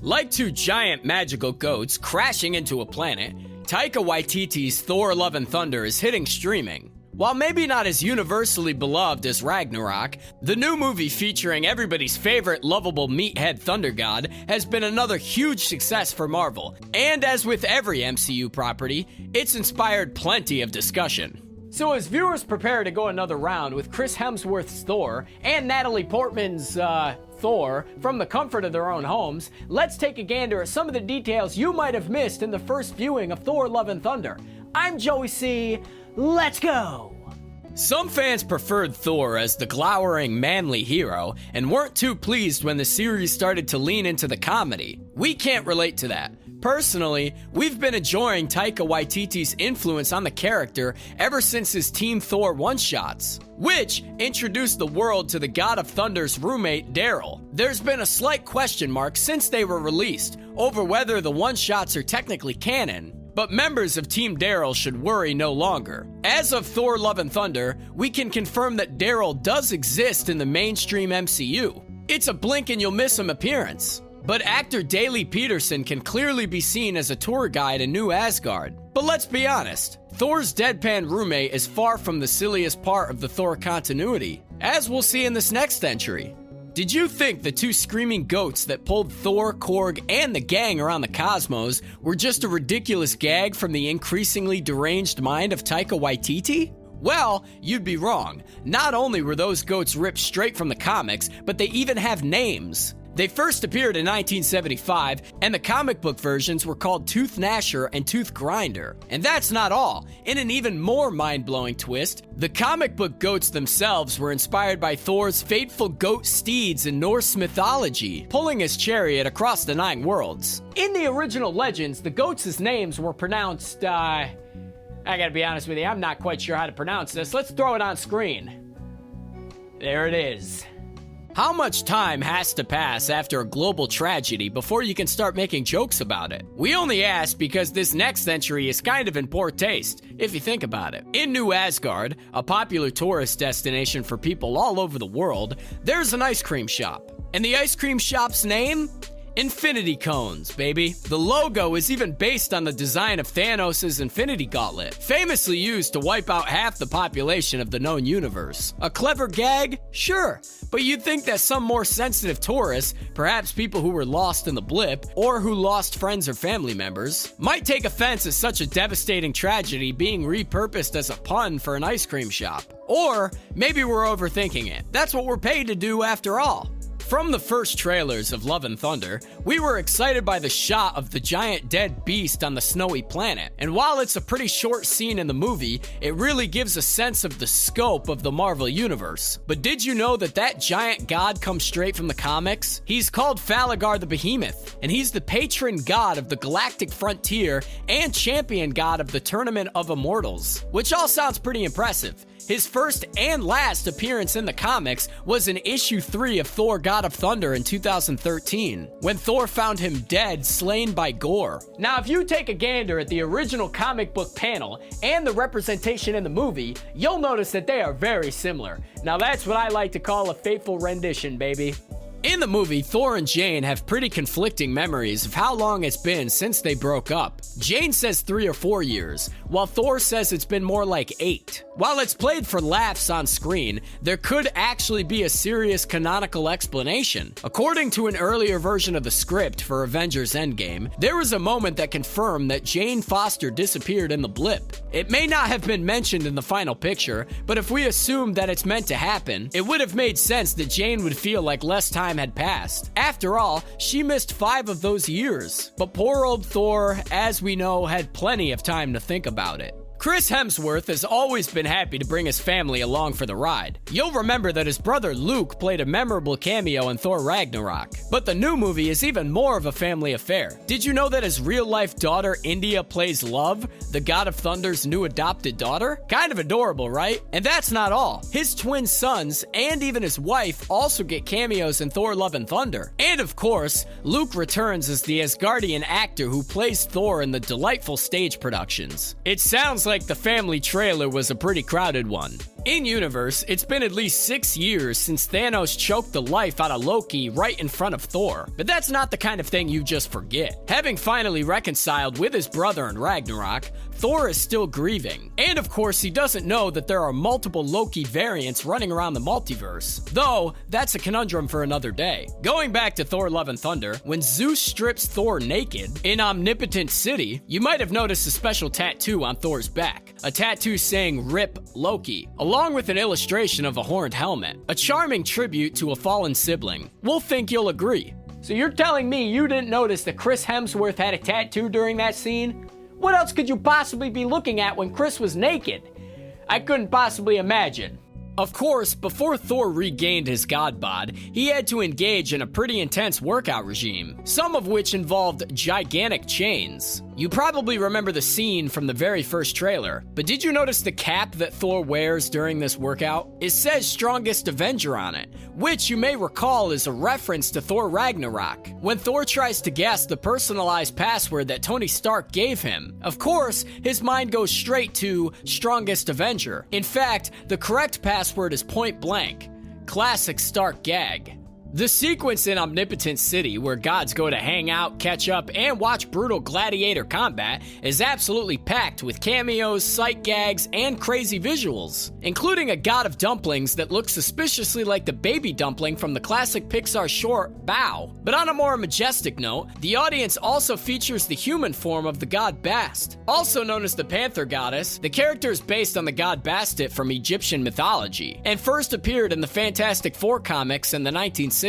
Like two giant magical goats crashing into a planet, Taika Waititi's Thor Love and Thunder is hitting streaming. While maybe not as universally beloved as Ragnarok, the new movie featuring everybody's favorite lovable meathead thunder god has been another huge success for Marvel. And as with every MCU property, it's inspired plenty of discussion. So as viewers prepare to go another round with Chris Hemsworth's Thor and Natalie Portman's, Thor from the comfort of their own homes, let's take a gander at some of the details you might have missed in the first viewing of Thor Love and Thunder. I'm Joey C. Let's go! Some fans preferred Thor as the glowering, manly hero and weren't too pleased when the series started to lean into the comedy. We can't relate to that. Personally, we've been enjoying Taika Waititi's influence on the character ever since his Team Thor one-shots, which introduced the world to the God of Thunder's roommate, Darryl. There's been a slight question mark since they were released over whether the one-shots are technically canon, but members of Team Darryl should worry no longer. As of Thor Love and Thunder, we can confirm that Darryl does exist in the mainstream MCU. It's a blink and you'll miss him appearance. But actor Daley Peterson can clearly be seen as a tour guide in New Asgard. But let's be honest, Thor's deadpan roommate is far from the silliest part of the Thor continuity, as we'll see in this next entry. Did you think the two screaming goats that pulled Thor, Korg, and the gang around the cosmos were just a ridiculous gag from the increasingly deranged mind of Taika Waititi? Well, you'd be wrong. Not only were those goats ripped straight from the comics, but they even have names. They first appeared in 1975, and the comic book versions were called Tooth Gnasher and Tooth Grinder. And that's not all. In an even more mind-blowing twist, the comic book goats themselves were inspired by Thor's fateful goat steeds in Norse mythology, pulling his chariot across the 9 worlds. In the original legends, the goats' names were pronounced, I gotta be honest with you, I'm not quite sure how to pronounce this. Let's throw it on screen. There it is. How much time has to pass after a global tragedy before you can start making jokes about it? We only ask because this next entry is kind of in poor taste, if you think about it. In New Asgard, a popular tourist destination for people all over the world, there's an ice cream shop. And the ice cream shop's name? Infinity Cones, baby. The logo is even based on the design of Thanos' Infinity Gauntlet, famously used to wipe out half the population of the known universe. A clever gag? Sure. But you'd think that some more sensitive tourists, perhaps people who were lost in the blip, or who lost friends or family members, might take offense at such a devastating tragedy being repurposed as a pun for an ice cream shop. Or maybe we're overthinking it. That's what we're paid to do after all. From the first trailers of Love and Thunder, we were excited by the shot of the giant dead beast on the snowy planet. And while it's a pretty short scene in the movie, it really gives a sense of the scope of the Marvel Universe. But did you know that that giant god comes straight from the comics? He's called Falagar the Behemoth, and he's the patron god of the galactic frontier and champion god of the Tournament of Immortals, which all sounds pretty impressive. His first and last appearance in the comics was in issue 3 of Thor God of Thunder in 2013, when Thor found him dead, slain by Gore. Now, if you take a gander at the original comic book panel and the representation in the movie, you'll notice that they are very similar. Now, that's what I like to call a faithful rendition, baby. In the movie, Thor and Jane have pretty conflicting memories of how long it's been since they broke up. Jane says 3 or 4 years, while Thor says it's been more like 8. While it's played for laughs on screen, there could actually be a serious canonical explanation. According to an earlier version of the script for Avengers Endgame, there was a moment that confirmed that Jane Foster disappeared in the blip. It may not have been mentioned in the final picture, but if we assume that it's meant to happen, it would have made sense that Jane would feel like less time had passed. After all, she missed 5 of those years. But poor old Thor, as we know, had plenty of time to think about it. Chris Hemsworth has always been happy to bring his family along for the ride. You'll remember that his brother Luke played a memorable cameo in Thor Ragnarok. But the new movie is even more of a family affair. Did you know that his real-life daughter India plays Love, the God of Thunder's new adopted daughter? Kind of adorable, right? And that's not all. His twin sons and even his wife also get cameos in Thor Love and Thunder. And of course, Luke returns as the Asgardian actor who plays Thor in the delightful stage productions. It sounds like the family trailer was a pretty crowded one. In-universe, it's been at least 6 years since Thanos choked the life out of Loki right in front of Thor. But that's not the kind of thing you just forget. Having finally reconciled with his brother in Ragnarok, Thor is still grieving. And of course, he doesn't know that there are multiple Loki variants running around the multiverse. Though, that's a conundrum for another day. Going back to Thor Love and Thunder, when Zeus strips Thor naked in Omnipotent City, you might have noticed a special tattoo on Thor's back. A tattoo saying "Rip Loki," along with an illustration of a horned helmet. A charming tribute to a fallen sibling. We'll think you'll agree. So you're telling me you didn't notice that Chris Hemsworth had a tattoo during that scene? What else could you possibly be looking at when Chris was naked? I couldn't possibly imagine. Of course, before Thor regained his god bod, he had to engage in a pretty intense workout regime, some of which involved gigantic chains. You probably remember the scene from the very first trailer, but did you notice the cap that Thor wears during this workout? It says Strongest Avenger on it, which you may recall is a reference to Thor Ragnarok, when Thor tries to guess the personalized password that Tony Stark gave him. Of course, his mind goes straight to Strongest Avenger. In fact, the correct password is point blank. Classic Stark gag. The sequence in Omnipotent City, where gods go to hang out, catch up, and watch brutal gladiator combat, is absolutely packed with cameos, sight gags, and crazy visuals, including a god of dumplings that looks suspiciously like the baby dumpling from the classic Pixar short Bao. But on a more majestic note, the audience also features the human form of the god Bast. Also known as the Panther Goddess, the character is based on the god Bastet from Egyptian mythology, and first appeared in the Fantastic Four comics in the 1960s.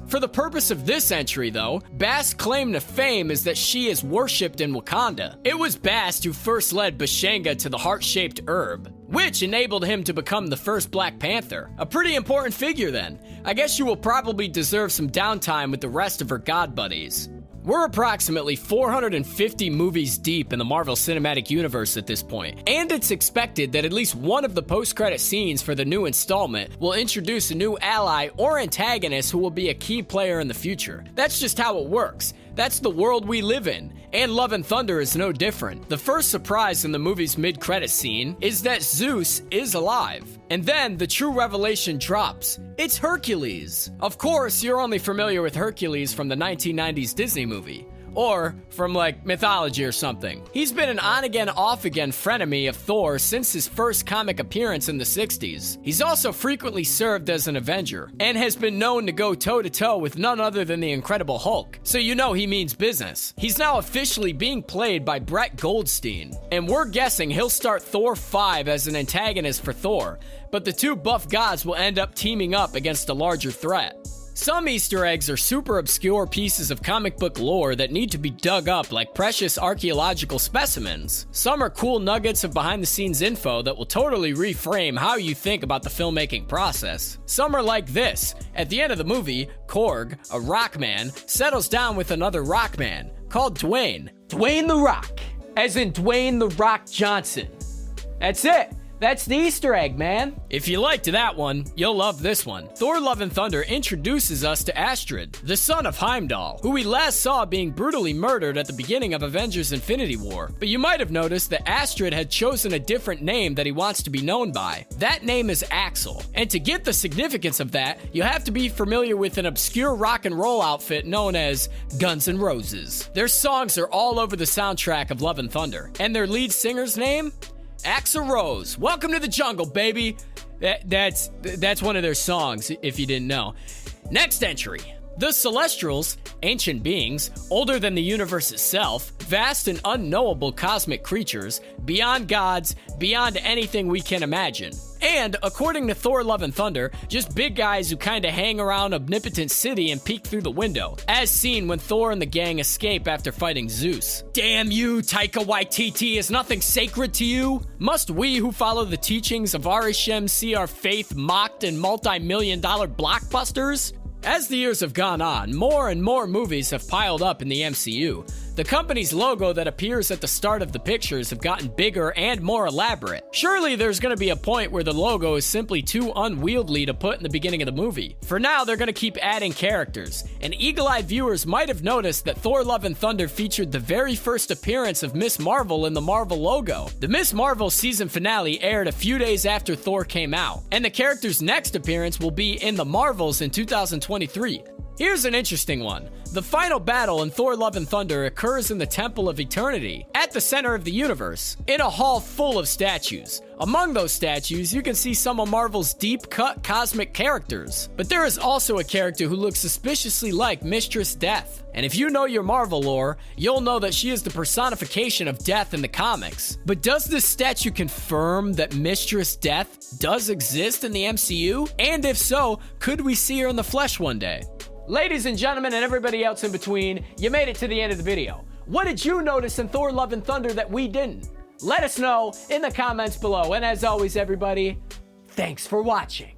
For the purpose of this entry, though, Bast's claim to fame is that she is worshipped in Wakanda. It was Bast who first led Bashanga to the heart-shaped herb, which enabled him to become the first Black Panther. A pretty important figure then. I guess you will probably deserve some downtime with the rest of her god buddies. We're approximately 450 movies deep in the Marvel Cinematic Universe at this point, and it's expected that at least one of the post-credit scenes for the new installment will introduce a new ally or antagonist who will be a key player in the future. That's just how it works. That's the world we live in, and Love and Thunder is no different. The first surprise in the movie's mid-credit scene is that Zeus is alive. And then the true revelation drops. It's Hercules. Of course, you're only familiar with Hercules from the 1990s Disney movie. Or from, like, mythology or something. He's been an on-again, off-again frenemy of Thor since his first comic appearance in the 60s. He's also frequently served as an Avenger, and has been known to go toe-to-toe with none other than the Incredible Hulk. So you know he means business. He's now officially being played by Brett Goldstein, and we're guessing he'll start Thor 5 as an antagonist for Thor, but the two buff gods will end up teaming up against a larger threat. Some Easter eggs are super obscure pieces of comic book lore that need to be dug up like precious archaeological specimens. Some are cool nuggets of behind-the-scenes info that will totally reframe how you think about the filmmaking process. Some are like this. At the end of the movie, Korg, a rock man, settles down with another rock man called Dwayne. Dwayne the Rock, as in Dwayne the Rock Johnson. That's it. That's the Easter egg, man. If you liked that one, you'll love this one. Thor Love and Thunder introduces us to Astrid, the son of Heimdall, who we last saw being brutally murdered at the beginning of Avengers Infinity War. But you might have noticed that Astrid had chosen a different name that he wants to be known by. That name is Axel. And to get the significance of that, you have to be familiar with an obscure rock and roll outfit known as Guns N' Roses. Their songs are all over the soundtrack of Love and Thunder. And their lead singer's name? Axl Rose. Welcome to the jungle, baby. That's one of their songs, if you didn't know. Next entry. The Celestials, ancient beings, older than the universe itself, vast and unknowable cosmic creatures, beyond gods, beyond anything we can imagine. And, according to Thor Love and Thunder, just big guys who kinda hang around Omnipotent City and peek through the window, as seen when Thor and the gang escape after fighting Zeus. Damn you, Taika Waititi, is nothing sacred to you? Must we who follow the teachings of Arishem see our faith mocked in multi-million-dollar blockbusters? As the years have gone on, more and more movies have piled up in the MCU. The company's logo that appears at the start of the pictures have gotten bigger and more elaborate. Surely there's gonna be a point where the logo is simply too unwieldy to put in the beginning of the movie. For now, they're gonna keep adding characters, and eagle-eyed viewers might have noticed that Thor Love and Thunder featured the very first appearance of Miss Marvel in the Marvel logo. The Miss Marvel season finale aired a few days after Thor came out, and the character's next appearance will be in the Marvels in 2023. Here's an interesting one. The final battle in Thor Love and Thunder occurs in the Temple of Eternity, at the center of the universe, in a hall full of statues. Among those statues, you can see some of Marvel's deep-cut cosmic characters. But there is also a character who looks suspiciously like Mistress Death. And if you know your Marvel lore, you'll know that she is the personification of death in the comics. But does this statue confirm that Mistress Death does exist in the MCU? And if so, could we see her in the flesh one day? Ladies and gentlemen, and everybody else in between, you made it to the end of the video. What did you notice in Thor Love and Thunder that we didn't? Let us know in the comments below. And as always, everybody, thanks for watching.